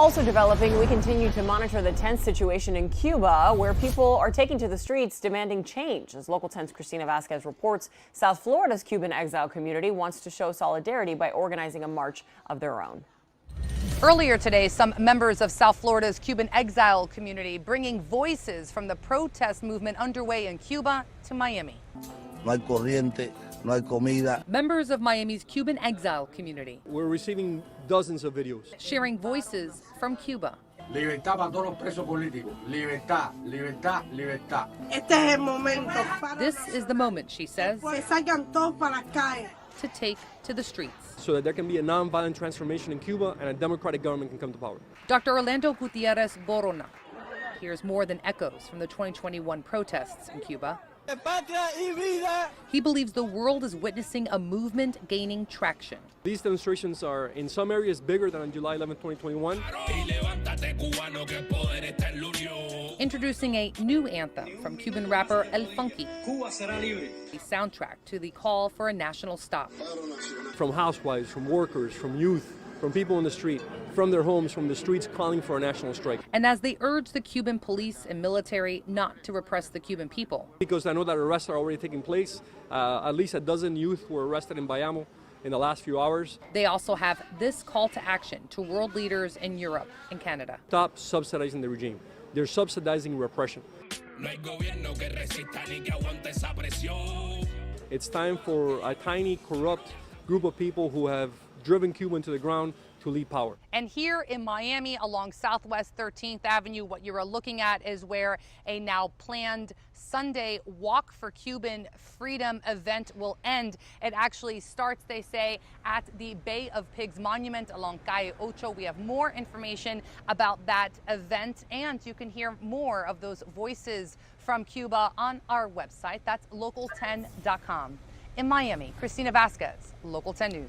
Also developing, we continue to monitor the tense situation in Cuba, where people are taking to the streets demanding change. As Local 10's Cristina Vasquez reports, South Florida's Cuban exile community wants to show solidarity by organizing a march of their own. Earlier today, some members of South Florida's Cuban exile community bringing voices from the protest movement underway in Cuba to Miami. No hay corriente, no hay comida. Members of Miami's Cuban exile community. We're receiving dozens of videos. Sharing voices from Cuba. Libertad para todos los presos políticos. Libertad, libertad, libertad. Este es el momento. This is the moment, she says, Que salgan todos para las calles. to take to the streets. So that there can be a nonviolent transformation in Cuba and a democratic government can come to power. Dr. Orlando Gutierrez Borona hears more than echoes from the 2021 protests in Cuba. He believes the world is witnessing a movement gaining traction. These demonstrations are in some areas bigger than on July 11, 2021. Introducing a new anthem from Cuban rapper El Funky, a soundtrack to the call for a national stop. From housewives, from workers, from youth, from people in the street, from their homes, from the streets calling for a national strike. And as they urge the Cuban police and military not to repress the Cuban people. Because I know that arrests are already taking place. At least a dozen youth were arrested in Bayamo in the last few hours. They also have this call to action to world leaders in Europe and Canada. Stop subsidizing the regime. They're subsidizing repression. It's time for a tiny, corrupt group of people who have driven Cuba into the ground to lead power. And here in Miami along Southwest 13th Avenue, what you're looking at is where a now planned Sunday Walk for Cuban Freedom event will end. It actually starts, they say, at the Bay of Pigs Monument along Calle Ocho. We have more information about that event, and you can hear more of those voices from Cuba on our website. That's local10.com. In Miami, Cristina Vasquez, Local 10 News.